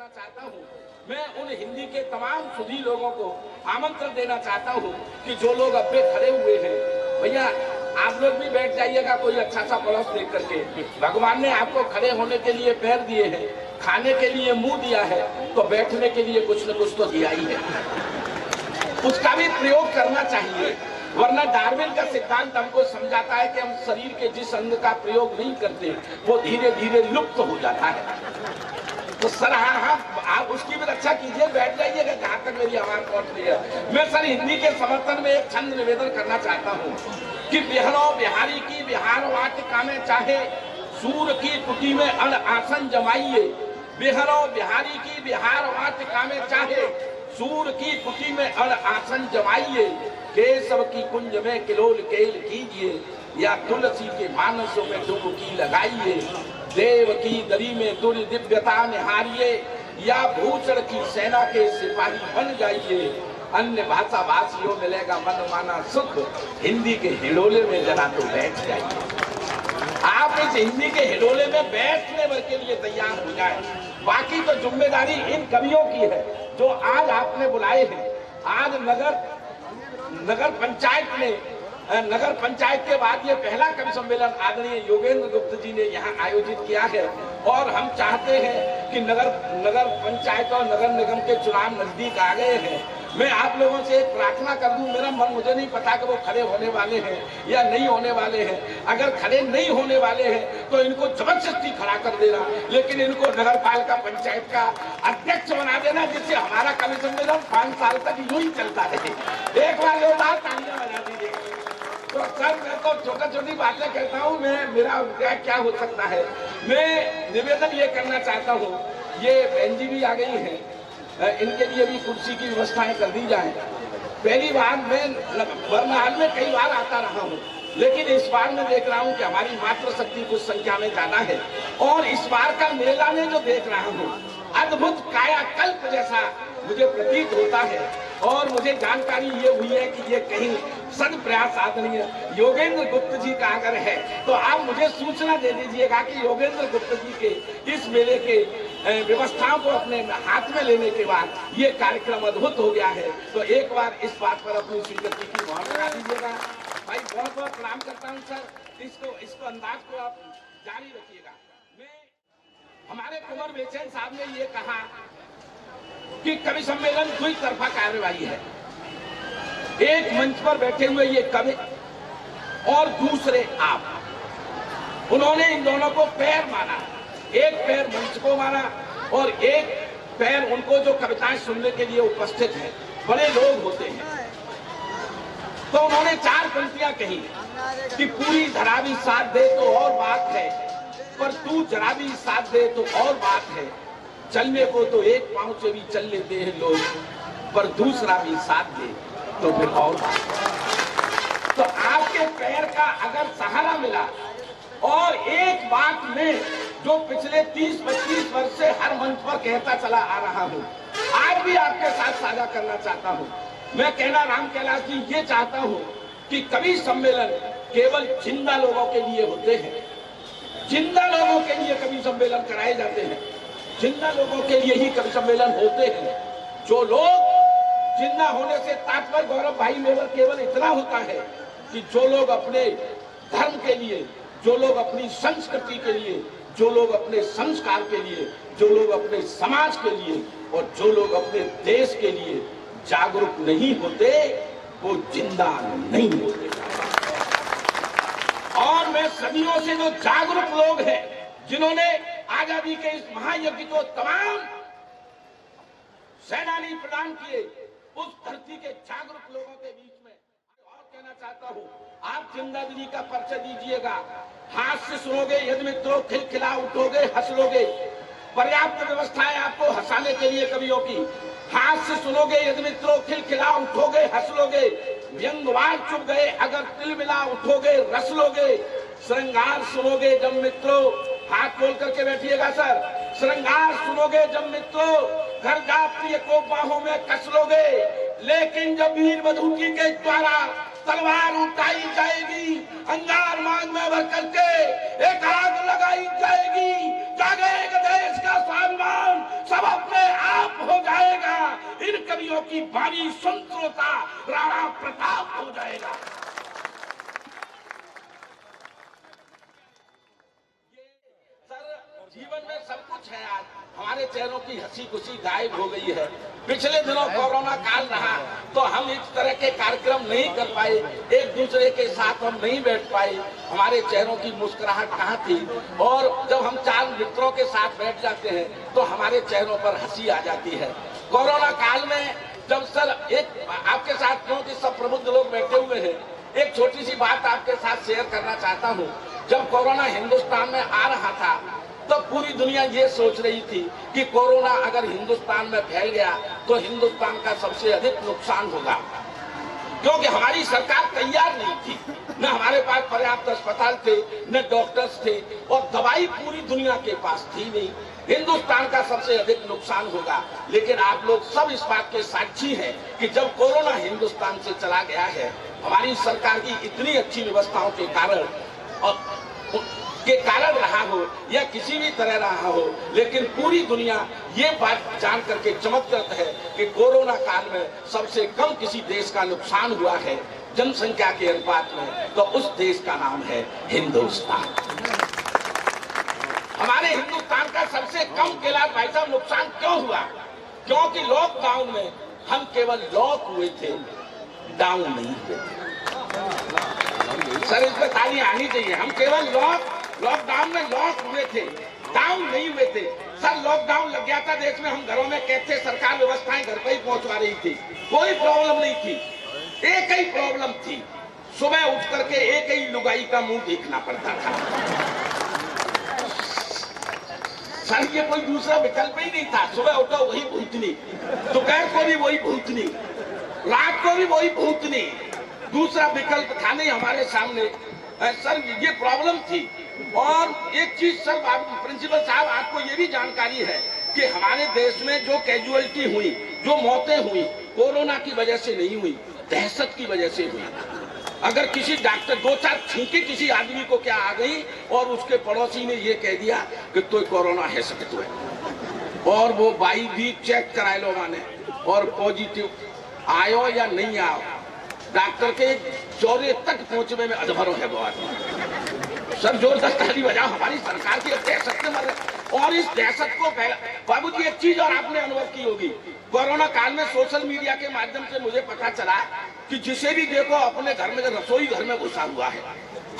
करना चाहता हूँ। मैं उन हिंदी के तमाम सुधी लोगों को आमंत्रण देना चाहता हूँ कि जो लोग अब पे खड़े हुए हैं, भैया आप लोग भी बैठ जाइएगा कोई अच्छा सा पड़ोस देख करके। भगवान ने आपको खड़े होने के लिए पैर दिए हैं, खाने के लिए मुंह दिया है, तो बैठने के लिए कुछ न कुछ तो दिया ही है, उसका भी प्रयोग करना चाहिए। वरना डार्विन का सिद्धांत हमको समझाता है कि हम शरीर के जिस अंग का प्रयोग नहीं करते वो धीरे धीरे लुप्त हो जाता है। तो सर हाँ, आप उसकी भी रक्षा कीजिए, बैठ जाइएगा जहां तक मेरी आवाज पहुंच रही है। मैं सर हिंदी के समर्थन में एक छंद निवेदन करना चाहता हूँ कि बिहरो बिहारी की बिहार वाटिका में चाहे सूर की कुटी में अन आसन जमाइए, बिहरो बिहारी की बिहार वाटिका में चाहे सूर की कुटी में अन आसन जमाइए, केशव की कुंज में किलोल केल कीजिए, या तुलसी के मानसों में डुबकी लगाइए, देव की दरी में दुर्य दिव्यता निहारिए, या भूषण की सेना के सिपाही बन जाइए, अन्य भाषा भाषियों मिलेगा मन माना सुख, हिंदी के हिडोले में जरा तो बैठ जाइए। आप इस हिंदी के हिडोले में बैठने भर के लिए तैयार हो जाए। बाकी तो जिम्मेदारी इन कवियों की है जो आज आपने बुलाए हैं। आज नगर पंचायत ने, नगर पंचायत के बाद ये पहला कवि सम्मेलन आदरणीय योगेंद्र गुप्त जी ने यहाँ आयोजित किया है, और हम चाहते हैं कि नगर पंचायत और नगर निगम के चुनाव नजदीक आ गए हैं। मैं आप लोगों से एक प्रार्थना कर दूं, मेरा मन, मुझे नहीं पता कि वो खड़े होने वाले हैं या नहीं होने वाले हैं। अगर खड़े नहीं होने वाले हैं तो इनको जबरदस्ती खड़ा कर देना, लेकिन इनको नगर पालिका पंचायत का अध्यक्ष बना देना, जिससे हमारा कवि सम्मेलन 5 साल तक यूं ही चलता रहे। एक बार जोरदार तालियां बजा दीजिए। तो सर मैं तो छोटी बातें कहता हूँ, मेरा क्या हो सकता है। मैं निवेदन ये करना चाहता हूँ, ये बहन जी भी आ गई हैं, इनके लिए भी कुर्सी की व्यवस्थाएं कर दी जाए। पहली बार मैं बरनाल में कई बार आता रहा हूँ, लेकिन इस बार मैं देख रहा हूँ कि हमारी मातृ शक्ति कुछ संख्या में ज्यादा है, और इस बार का मेला में जो देख रहा हूँ अद्भुत कायाकल्प जैसा मुझे प्रतीत होता है। और मुझे जानकारी ये हुई है कि ये कहीं सद प्रयास आदरणीय योगेंद्र गुप्त जी का अगर है तो आप मुझे सूचना दे दीजिएगा कि योगेंद्र गुप्त जी के इस मेले के व्यवस्थाओं को अपने हाथ में लेने के बाद ये कार्यक्रम अद्भुत हो गया है। तो एक बार इस बात पर अपनी स्वीकृति की मोहर लगा दीजिएगा। भाई बहुत बहुत प्रणाम करता हूँ सर। इसको अंदाज को आप जारी रखिएगा। हमारे कुंवर बेचैन साहब ने ये कहा कि कवि सम्मेलन दुई तरफा कार्यवाही है। एक मंच पर बैठे हुए ये कवि और दूसरे आप, उन्होंने इन दोनों को पैर माना। एक पैर मंच को माना और एक पैर उनको जो कविताएं सुनने के लिए उपस्थित हैं, बड़े लोग होते हैं। तो उन्होंने 4 पंक्तियां कही कि पूरी धरा भी साथ दे तो और बात है, पर तू जरा भी साथ दे तो और बात है। चलने को तो एक पांव से भी चल लेते हैं लोग, पर दूसरा भी साथ दे तो फिर और बात है। तो आपके पैर का अगर सहारा मिला, और एक बात में जो पिछले 30-25 वर्ष से हर मंच पर कहता चला आ रहा हूं, आज भी आपके साथ साझा करना चाहता हूं। मैं कहना राम कैलाश जी ये चाहता हूं कि कवि सम्मेलन केवल जिंदा लोगों के लिए होते हैं। जिंदा लोगों के लिए कवि सम्मेलन कराए जाते हैं, जिंदा लोगों के लिए ही कवि सम्मेलन होते हैं। जो लोग जिंदा होने से तात्पर्य गौरव भाई मेरा केवल इतना होता है कि जो लोग अपने धर्म के लिए, जो लोग अपनी संस्कृति के लिए, जो लोग अपने संस्कार के लिए, जो लोग अपने समाज के लिए और जो लोग अपने देश के लिए जागरूक नहीं होते वो जिंदा नहीं होते। और मैं सदियों से जो जागरूक लोग हैं, जिन्होंने आजादी के इस महायज्ञ को तमाम सेनानी प्रदान किए, उस धरती के जागरूक लोगों के बीच में और कहना चाहता हूं, आप जिंदादिली का परिचय दीजिएगा। हाथ से सुनोगे यदि मित्रों, खिलखिला उठोगे, हंस लोगे। पर्याप्त व्यवस्था है आपको हंसाने के लिए कवियों की। हाथ से सुनोगे यदि मित्रों, खिलखिला उठोगे, हंस लोगे। व्यंगवार चुप गए अगर तिल मिला उठोगे, रस लोगे। श्रृंगार सुनोगे जब मित्रों, हाथ खोल करके बैठिएगा सर। श्रृंगार सुनोगे जब मित्रों, घर जा प्रिय को बाहों में कस लोगे। लेकिन जब वीर बधूकी के द्वारा तलवार उठाई जाएगी, अंगार मांग में भर करके एक आग लगाई जाएगी, जागेगा देश का स्वाभिमान, सब अपने इन कवियों की वाणी संतोता राणा प्रताप हो जाएगा। जीवन में सब कुछ है। आज हमारे चेहरों की हंसी खुशी गायब हो गई है। पिछले दिनों कोरोना काल रहा तो हम इस तरह के कार्यक्रम नहीं कर पाए, एक दूसरे के साथ हम नहीं बैठ पाए, हमारे चेहरों की मुस्कुराहट कहाँ थी। और जब हम चार मित्रों के साथ बैठ जाते हैं तो हमारे चेहरों पर हंसी आ जाती है। कोरोना काल में जब सर एक आपके साथ क्योंकि सब प्रबुद्ध लोग बैठे हुए हैं, एक छोटी सी बात आपके साथ शेयर करना चाहता हूँ। जब कोरोना हिंदुस्तान में आ रहा था तो पूरी दुनिया ये सोच रही थी कि कोरोना अगर हिंदुस्तान में फैल गया तो हिंदुस्तान का सबसे अधिक नुकसान होगा, क्योंकि हमारी सरकार तैयार नहीं थी। न हमारे पास पर्याप्त अस्पताल थे, न डॉक्टर्स थे, और दवाई पूरी दुनिया के पास थी नहीं। हिंदुस्तान का सबसे अधिक नुकसान होगा। लेकिन आप लोग सब इस बात के साक्षी हैं कि जब कोरोना हिंदुस्तान से चला गया है, हमारी सरकार की इतनी अच्छी व्यवस्थाओं के कारण रहा हो या किसी भी तरह रहा हो, लेकिन पूरी दुनिया ये बात जान करके चमत्कृत है कि कोरोना काल में सबसे कम किसी देश का नुकसान हुआ है जनसंख्या के अनुपात में, तो उस देश का नाम है हिंदुस्तान। हमारे हिंदुस्तान का सबसे कम कैलाश भाई साहब नुकसान क्यों हुआ? क्योंकि लॉकडाउन में हम केवल लॉक हुए थे, डाउन नहीं हुए थे। सर इस पर ताली आनी चाहिए। हम केवल लॉकडाउन में लॉक हुए थे, डाउन नहीं हुए थे। सर लॉकडाउन लग गया था देश में, हम घरों में कैसे सरकार व्यवस्थाएं घर पर ही पहुंचवा रही थी, कोई प्रॉब्लम नहीं थी। एक ही प्रॉब्लम थी, सुबह उठ करके एक ही लुगाई का मुंह देखना पड़ता था। सर ये कोई दूसरा विकल्प ही नहीं था। सुबह उठो वही भूतनी, दोपहर को भी वही भूतनी, रात को भी वही भूतनी, दूसरा विकल्प था नहीं हमारे सामने। सर ये प्रॉब्लम थी। और एक चीज सर प्रिंसिपल साहब आपको ये भी जानकारी है कि हमारे देश में जो कैजुअलिटी हुई, जो मौतें हुई, कोरोना की वजह से नहीं हुई, दहशत की वजह से हुई। अगर किसी डॉक्टर दो चार छींके किसी आदमी को क्या आ गई और उसके पड़ोसी ने ये कह दिया कि तो कोरोना है सकते हुए, और वो बाई भी चेक कराए लो माने और पॉजिटिव आयो या नहीं आओ, डॉक्टर के चौरे तक पहुंचने में अधमरो है वो आदमी। सर जोरदार ताली बजाओ, हमारी सरकार की दहशत से मर रहे। और इस दहशत को बाबू जी एक चीज और आपने अनुभव की होगी, कोरोना काल में सोशल मीडिया के माध्यम से मुझे पता चला कि जिसे भी देखो अपने घर में रसोई घर में घुसा हुआ है,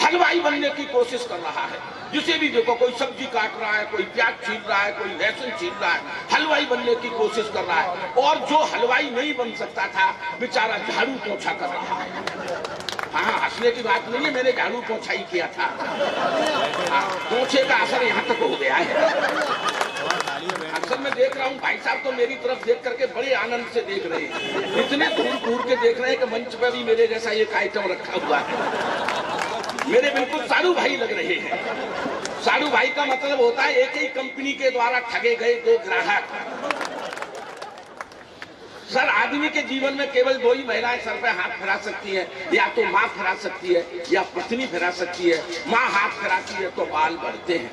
हलवाई बनने की कोशिश कर रहा है। जिसे भी देखो कोई सब्जी काट रहा है, कोई प्याज छील रहा है, कोई लहसुन छील रहा है, हलवाई बनने की कोशिश कर रहा है। और जो हलवाई नहीं बन सकता था बेचारा झाड़ू पोछा कर रहा है। हाँ हंसने की बात नहीं है, मैंने झाड़ू पोछा ही किया था। पोछे का असर यहाँ तक हो गया है। अक्सर मैं देख रहा हूँ भाई साहब तो मेरी तरफ देख करके बड़े आनंद से देख रहे हैं, इतने दूर दूर के देख रहे हैं कि मंच पर भी मेरे जैसा एक आइटम रखा हुआ है। मेरे बिल्कुल साधु भाई लग रहे हैं। साधु भाई का मतलब होता है एक ही कंपनी के द्वारा ठगे गए दो ग्राहक। सर आदमी के जीवन में केवल दो ही महिलाएं सर पे हाथ फिरा सकती है, या तो माँ फिरा सकती है या पत्नी फिरा सकती है। माँ हाथ फिराती है तो बाल बढ़ते हैं।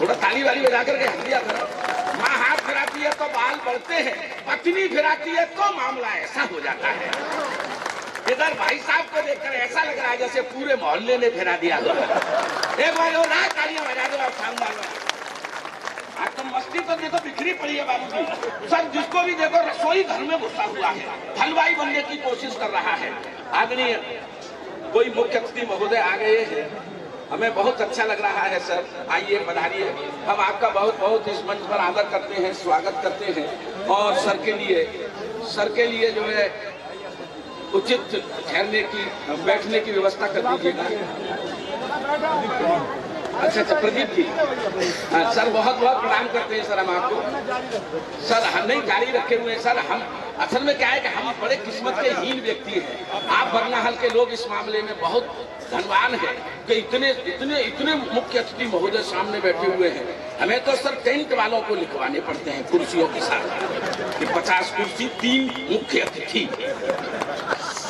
थोड़ा ताली वाली बजा करके हंस दिया करो। माँ हाथ फिराती है तो बाल बढ़ते हैं, पत्नी फिराती है तो मामला ऐसा हो जाता है। इधर भाई साहब को देखकर ऐसा लग रहा है जैसे पूरे मोहल्ले ने फिरा दिया। एक बार और तालियां बजा दो आप सामने। आज तो मस्ती तो देखो बिखरी पड़ी है बाबू जी। सर जिसको भी देखो रसोई घर में घुसा हुआ है, हलवाई बनने की कोशिश कर रहा है। आदरणीय कोई मुख्य अतिथि महोदय आ गए हैं, हमें बहुत अच्छा लग रहा है सर। आइए पधारिए, हम आपका बहुत बहुत इस मंच पर आदर करते हैं, स्वागत करते हैं। और सर के लिए जो है उचित ठहरने की बैठने की व्यवस्था कर दीजिएगा। अच्छा प्रदीप जी, सर बहुत बहुत प्रणाम करते हैं सर हम आपको। सर हम नहीं जारी रखे हुए हैं सर। हम असल में क्या है कि हम बड़े किस्मत के हीन व्यक्ति हैं। आप बरनाहल के लोग इस मामले में बहुत धनवान हैं कि इतने मुख्य अतिथि महोदय सामने बैठे हुए हैं। हमें तो सर टेंट वालों को लिखवाने पड़ते हैं कुर्सियों के साथ कि 50 कुर्सी 3 मुख्य अतिथि।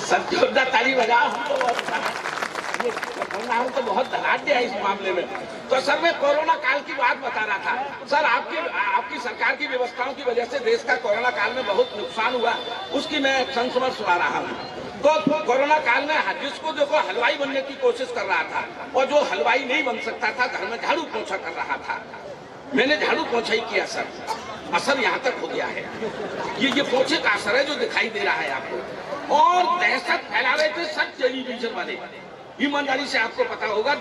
सर जोरदार ताली बजाओ। तो बहुत धनाढ़ है इस मामले में। तो सर मैं कोरोना काल की बात बता रहा था। सर आपकी सरकार की व्यवस्थाओं की वजह से देश का कोरोना काल में बहुत नुकसान हुआ, उसकी मैं संस्मरण सुना रहा हूँ। तो कोरोना काल में जिसको देखो हलवाई बनने की कोशिश कर रहा था, और जो हलवाई नहीं बन सकता था घर में झाड़ू पोछा कर रहा था। मैंने झाड़ू पोछा ही किया सर, असर यहाँ तक हो गया है। ये पोछे का असर है जो दिखाई दे रहा है आपको। और दहशत फैला रहे थे सब टेलीविजन वाले, ईमानदारी से आपको पता होगा,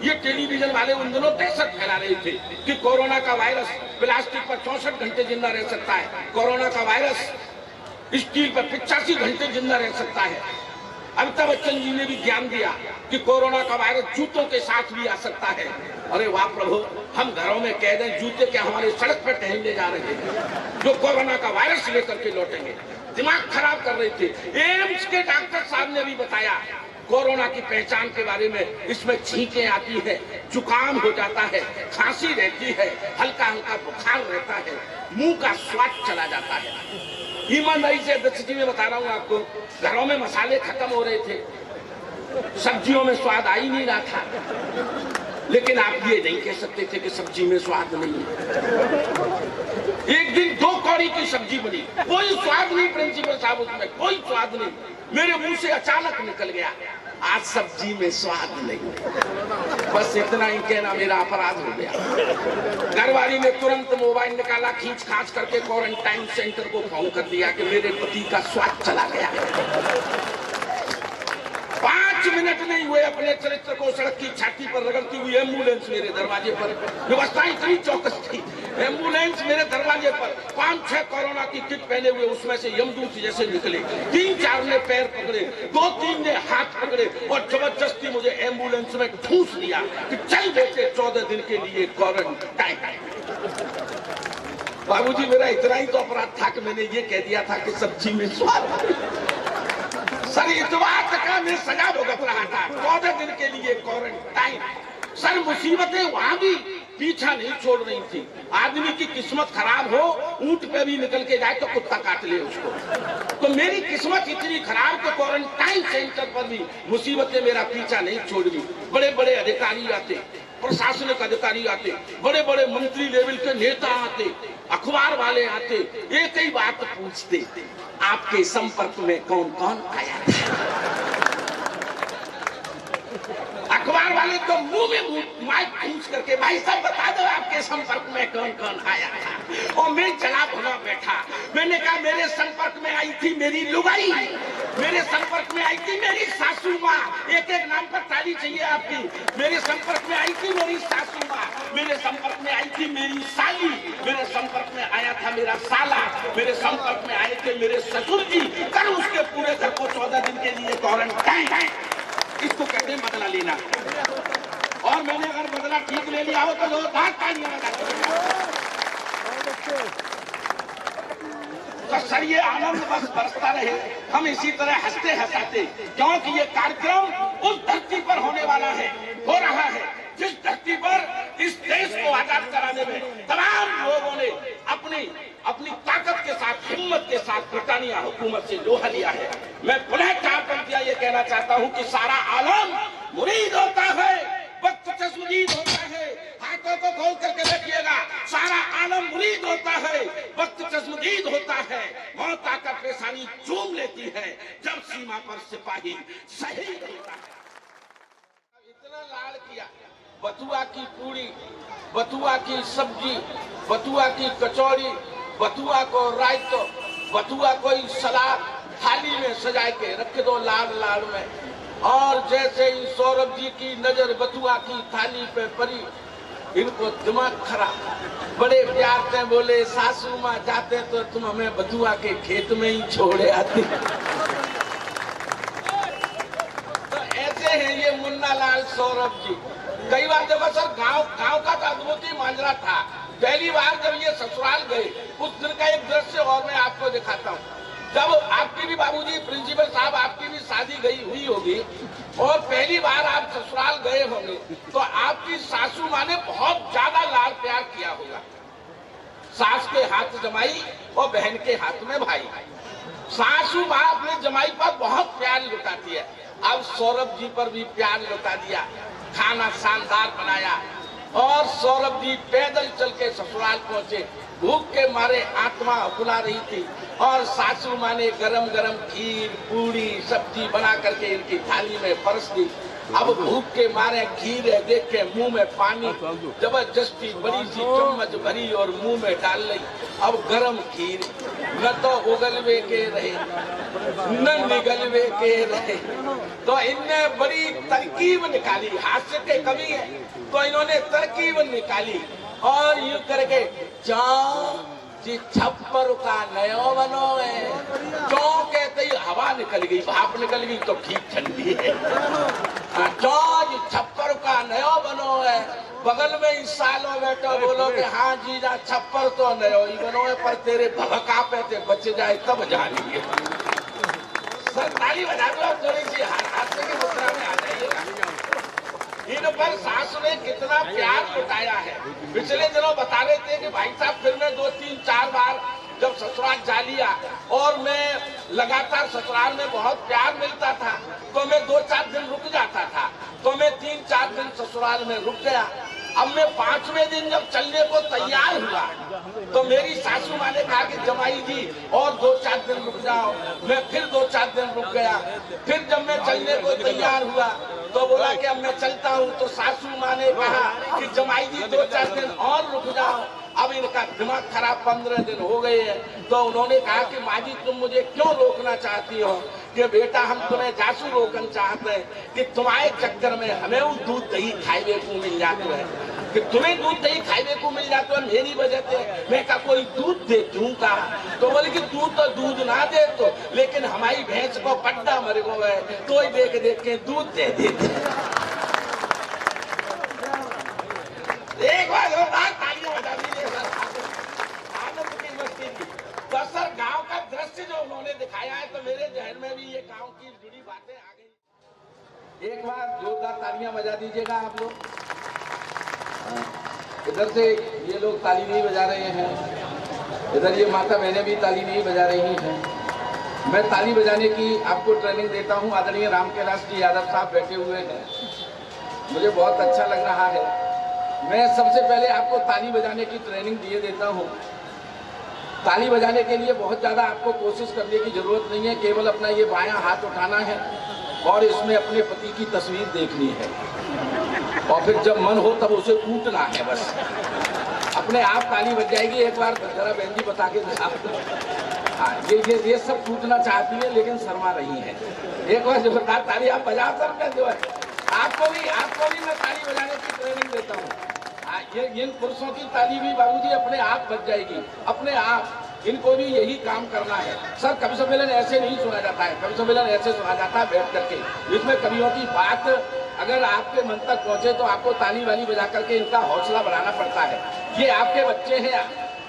ये टेलीविजन वाले उन दिनों दहशत फैला रहे थे कि कोरोना का वायरस प्लास्टिक पर 64 घंटे जिंदा रह सकता है, कोरोना का वायरस स्टील पर 85 घंटे जिंदा रह सकता है। अमिताभ बच्चन जी ने भी ज्ञान दिया कि कोरोना का वायरस जूतों के साथ भी आ सकता है। अरे वाह प्रभु, हम घरों में कह दें जूते क्या हमारे सड़क पर टहलने जा रहे हैं जो कोरोना का वायरस लेकर के लौटेंगे। दिमाग खराब कर रहे थे। एम्स के डॉक्टर साहब ने भी बताया कोरोना की पहचान के बारे में, इसमें छींकें आती है, जुकाम हो जाता है, खांसी रहती है, हल्का हल्का बुखार रहता है, मुंह का स्वाद चला जाता है। ईमानदारी से अध्यक्ष में बता रहा हूँ आपको, घरों में मसाले खत्म हो रहे थे, सब्जियों में स्वाद आ ही नहीं रहा था, लेकिन आप ये नहीं कह सकते थे कि सब्जी में स्वाद नहीं है। एक दिन 2 कौड़ी की सब्जी बनी, कोई स्वाद नहीं प्रिंसिपल साहब, उसमें कोई स्वाद नहीं, मेरे मुंह से अचानक निकल गया आज सब्जी में स्वाद नहीं। बस इतना ही कहना मेरा अपराध हो गया। घरवाली ने तुरंत मोबाइल निकाला, खींच खांच करके क्वारंटाइन सेंटर को फोन कर दिया कि मेरे पति का स्वाद चला गया। 5 मिनट नहीं हुए अपने चरित्र को सड़क की छाती पर रगड़ती हुई एम्बुलेंस मेरे दरवाजे पर, व्यवस्था इतनी चौकस थी, एम्बुलेंस मेरे दरवाजे पर 5-6 कोरोना की किट पहने हुए उसमें से यमदूत जैसे निकले। 3-4 ने पैर पकड़े, 2-3 ने हाथ पकड़े और जबरदस्ती मुझे एम्बुलेंस में ठूस दिया कि चल बेटे 14 दिन के लिए क्वारंटाइन। बाबूजी मेरा इतना ही तो अपराध था कि मैंने ये कह दिया था कि सब्जी में स्वाद। सर इतवार तक मैं सजा भुगत रहा था, 14 दिन के लिए क्वारंटाइन। सर मुसीबतें वहां भी पीछा नहीं छोड़ रही थी। आदमी की किस्मत खराब हो, ऊंट पे भी निकल के जाए तो कुत्ता काट ले उसको। तो मेरी किस्मत इतनी खराब कि क्वारंटाइन सेंटर पर भी मुसीबतें मेरा पीछा नहीं छोड़ रही। बड़े बड़े अधिकारी आते, प्रशासनिक अधिकारी आते, बड़े बड़े मंत्री लेवल के नेता आते, अखबार वाले आते, एक ही बात पूछते, आपके संपर्क में कौन कौन आया था? अखबार वाले तो मुंह में माइक पूछ करके भाई सब बता दो आपके संपर्क में कौन कौन आया था। और मैं चला भुना बैठा, मैंने कहा मेरे संपर्क में आई थी मेरी लुगाई, मेरे संपर्क में आई थी मेरी सासू माँ, एक एक नाम पर ताली चाहिए आपकी। मेरे संपर्क में आई थी मेरी सासू माँ, मेरे संपर्क में आई थी मेरी साली, मेरे संपर्क में आया था मेरा साला, मेरे संपर्क में आए थे मेरे ससुर जी। कर उसके पूरे घर को 14 दिन के लिए क्वारंटाइन। इसको कहते हैं बदला लेना। और मैंने अगर बदला ठीक ले लिया हो तो जोरदार तालियां बजाओ। तो सर ये आनंद बस बरसता रहे, हम इसी तरह हंसते हंसाते, क्योंकि ये कार्यक्रम उस धरती पर होने वाला है, हो रहा है जिस धरती पर इस देश को आजाद कराने में तमाम लोगों ने अपनी ताकत के साथ, हिम्मत के साथ ब्रिटानिया हुकूमत से लोहा लिया है। मैं पुनः चार पंक्तियां ये कहना चाहता हूं कि सारा आलम मुरीद होता है, वक्त चश्मदीद होता है। हाथों को खोल करके रखिएगा, सारा आलम मुरीद होता है, वक्त चश्मदीद होता है। मौत आकर पेशानी चूम लेती है जब सीमा पर सिपाही शहीद होता है। इतना लाड़ किया, बथुआ की पूरी, बथुआ की सब्जी, बथुआ की कचौड़ी, बथुआ को रायतो, बथुआ कोई सलाद थाली में सजा के रख दो लाड़ लाड़ में। और जैसे ही सौरभ जी की नजर बथुआ की थाली पे पड़ी, इनको दिमाग खराब, बड़े प्यार से बोले सासू माँ जाते तो तुम हमें बथुआ के खेत में ही छोड़े आती। तो ऐसे हैं ये मुन्ना लाल सौरभ जी। कई बार देखो सर गांव का तो अद्भुत ही मांजरा था। पहली बार जब ये ससुराल गए उस दिन का एक दृश्य और मैं आपको दिखाता हूँ। जब आपकी भी बाबूजी प्रिंसिपल साहब आपकी भी शादी गई हुई होगी और पहली बार आप ससुराल गए होंगे तो आपकी सासू माँ ने बहुत ज्यादा लाड़ प्यार किया होगा। सास के हाथ जमाई और बहन के हाथ में भाई। सासू माँ अपने जमाई पर बहुत प्यार लुटाती है। अब सौरभ जी पर भी प्यार लौटा दिया, खाना शानदार बनाया और सौरभ जी पैदल चल के ससुराल पहुंचे। भूख के मारे आत्मा फुला रही थी और सासू माँ ने गरम गरम खीर पूड़ी सब्जी बना करके इनकी थाली में परस दी। अब भूख के मारे खीर है देख के मुंह में पानी जबरदस्ती बड़ी सी चम्मच भरी और मुंह में डाल ली। अब गरम खीर न तो उगलवे के रहे न निगलवे के रहे, तो इनने बड़ी तरकीब निकाली। हास्य के कवि है तो इन्होंने तरकीब निकाली और यूं करके जी छप्पर का नयो बनो है, चौ कहते ही हवा निकल गई, भाप निकल गई तो ठीक ठंडी है। जी छप्पर का नयो बनो है, बगल में इस सालों बैठो बोलो कि हाँ जी जा छप्पर तो नयो ही बनो है, पर तेरे भभका पे ते बच जाए तब जानिए। सर ताली बजा दो आप थोड़ी सी, हाथ की मुद्रा में आ जाइएगा। इन पर सासू ने कितना प्यार लुटाया है। पिछले दिनों बता रहे थे कि भाई साहब फिर मैं 2, 3, 4 बार जब ससुराल जा लिया और मैं लगातार ससुराल में बहुत प्यार मिलता था तो मैं 2-4 दिन रुक जाता था, तो मैं 3-4 दिन ससुराल में रुक गया। अब मैं 5वें दिन जब चलने को तैयार हुआ तो मेरी सासू माँ ने कहा कि जमाई जी और 2-4 दिन रुक जाओ। मैं फिर 2-4 दिन रुक गया। फिर जब मैं चलने को तैयार हुआ तो बोला कि अब मैं चलता हूँ, तो सासू माँ ने कहा कि जमाई जी 2-4 दिन और रुक जाओ। अब इनका दिमाग खराब 15 दिन हो गए हैं, तो उन्होंने कहा कि माँ जी तुम मुझे क्यों रोकना चाहती हो? कि बेटा हम तुम्हें जासू रोकना चाहते हैं कि तुम्हारे चक्कर में हमें वो दूध दही खाइबे को मिल जाता है, कि तुम्हें दूध दही खाइबे को मिल जाता है मेरी वजह से। मैं कहा कोई दूध दे दूंगा, तो बोले कि तू तो दूध ना दे तो, लेकिन हमारी भैंस को पट्टा मर गो है तो ही देख देख के दूध दे देते। एक बार तालियां बजा दीजिए आनंद की मस्ती की। तो सर गांव का दृश्य जो उन्होंने दिखाया है तो मेरे जहन में भी ये गांव की जुड़ी बातें आ गई। एक बार जोरदार तालियां बजा दीजिएगा आप लोग। इधर से ये लोग ताली नहीं बजा रहे हैं, इधर ये माता बहनें भी ताली नहीं बजा रही हैं। मैं ताली बजाने की आपको ट्रेनिंग देता हूँ। आदरणीय राम कैलाश जी यादव साहब बैठे हुए हैं, मुझे बहुत अच्छा लग रहा है। मैं सबसे पहले आपको ताली बजाने की ट्रेनिंग दिए देता हूँ। ताली बजाने के लिए बहुत ज़्यादा आपको कोशिश करने की जरूरत नहीं है, केवल अपना ये बायां हाथ उठाना है और इसमें अपने पति की तस्वीर देखनी है और फिर जब मन हो तब उसे कूटना है, बस अपने आप ताली बज जाएगी। एक बार जरा बहन जी बता के हाँ ये सब कूटना चाहती है लेकिन शर्मा रही है। एक बार जो बता ताली आप बजा सकते जो है, आपको भी मैं ताली बजाने की ट्रेनिंग देता हूँ। ये इन पुरुषों की ताली भी बाबूजी अपने आप बज जाएगी, अपने आप। इनको भी यही काम करना है। सर कवि सम्मेलन ऐसे नहीं सुना जाता है, कवि सम्मेलन ऐसे सुना जाता है बैठ करके, जिसमें कवियों की बात अगर आपके मन तक पहुंचे तो आपको ताली वाली बजा करके इनका हौसला बढ़ाना पड़ता है। ये आपके बच्चे हैं,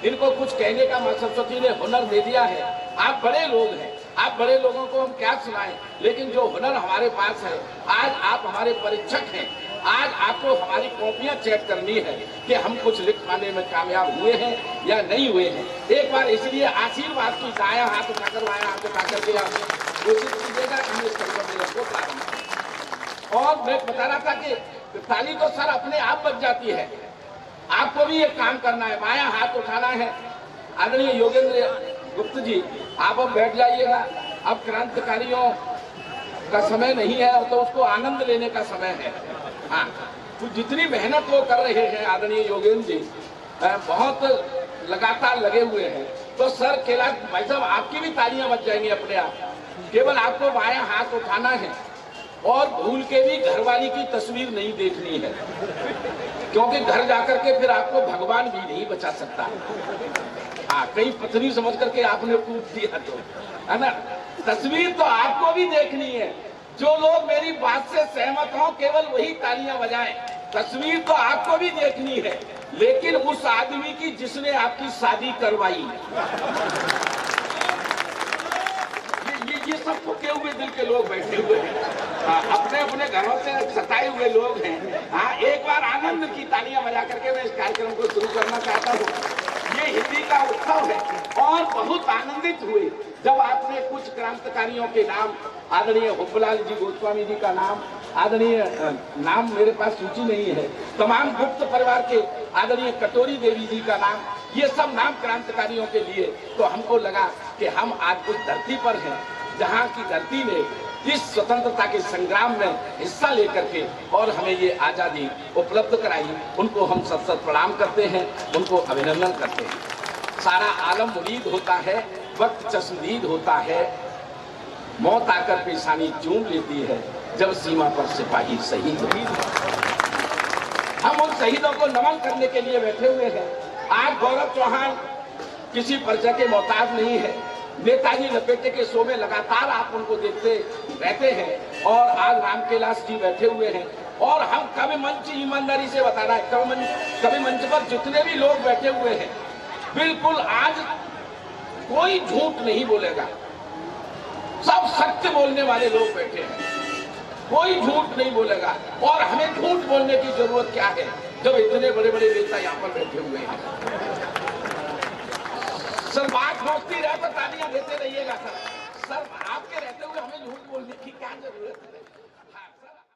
इनको कुछ कहने का मां सरस्वती ने हुनर दे दिया है। आप बड़े लोग हैं, आप बड़े लोगों को हम क्या सुनाएं, लेकिन जो हुनर हमारे पास है, आज आप हमारे परीक्षक हैं। आज आपको हमारी कॉपियां चेक करनी है कि हम कुछ लिख पाने में कामयाब हुए हैं या नहीं हुए हैं। एक बार इसलिए आशीर्वाद की दाया हाथ उठाकर बाया हाथ उठाकर के आप कोशिश कीजिएगा कि हम इस सम्मेलन को प्रारंभ करें। और मैं बता रहा था कि ताली तो सर अपने आप बच जाती है, आपको भी ये काम करना है, बाया हाथ उठाना है। आदरणीय योगेंद्र गुप्त जी आप अब बैठ जाइएगा। अब क्रांतिकारियों का समय नहीं है तो उसको आनंद लेने का समय है। हाँ, तो जितनी मेहनत वो कर रहे हैं आदरणीय योगेंद्र जी, बहुत लगातार लगे हुए हैं, तो सर कैलाश भाई साहब आपकी भी तालियां बज जाएंगी अपने आप। केवल आपको बायां हाथ उठाना है और भूल के भी घरवाली की तस्वीर नहीं देखनी है, क्योंकि घर जाकर के फिर आपको भगवान भी नहीं बचा सकता। हाँ, कहीं पत्नी समझ करके आपने कूट दिया तो, है ना। तस्वीर तो आपको भी देखनी है। जो लोग मेरी बात से सहमत हों केवल वही तालियां बजाएं। तस्वीर तो आपको भी देखनी है, लेकिन उस आदमी की जिसने आपकी शादी करवाई, ये सब थके हुए दिल के लोग बैठे हुए हैं, अपने अपने घरों से सताए हुए लोग हैं। हाँ, एक बार आनंद की तालियां बजा करके मैं इस कार्यक्रम को शुरू करना चाहता हूँ। ये हिंदी का उत्सव है और बहुत आनंदित हुए जब आपने कुछ क्रांतिकारियों के नाम, आदरणीय हुब्बलाल जी गोस्वामी जी का नाम, आदरणीय नाम मेरे पास सूची नहीं है, तमाम गुप्त परिवार के आदरणीय कटोरी देवी जी का नाम, ये सब नाम क्रांतिकारियों के लिए, तो हमको लगा कि हम आज उस धरती पर हैं जहाँ की धरती ने इस स्वतंत्रता के संग्राम में हिस्सा लेकर के और हमें ये आजादी उपलब्ध कराई। उनको हम सत सत प्रणाम करते हैं, उनको अभिनंदन करते हैं। सारा आलम मुरीद होता है, वक्त चश्मदीद होता है, मौत आकर पेशानी चूम लेती है जब सीमा पर सिपाही शहीद होती है। हम उन शहीदों को नमन करने के लिए बैठे हुए हैं। आज गौरव चौहान किसी परिचय के मोहताज नहीं है। नेताजी लपेटे के शो में लगातार आप उनको देखते रहते हैं और आज रामकेलास जी बैठे हुए हैं और हम कभी मंच ईमानदारी से बता रहा है, कभी मंच पर जितने भी लोग बैठे हुए हैं, बिल्कुल आज कोई झूठ नहीं बोलेगा, सब सत्य बोलने वाले लोग बैठे हैं, कोई झूठ नहीं बोलेगा। और हमें झूठ बोलने की जरूरत क्या है जब इतने बड़े बड़े नेता यहाँ पर बैठे हुए हैं। सर बात पहुंचती रहे तो तालियां देते रहिएगा सर। सर आपके रहते हुए हमें झूठ बोलने की क्या जरूरत है?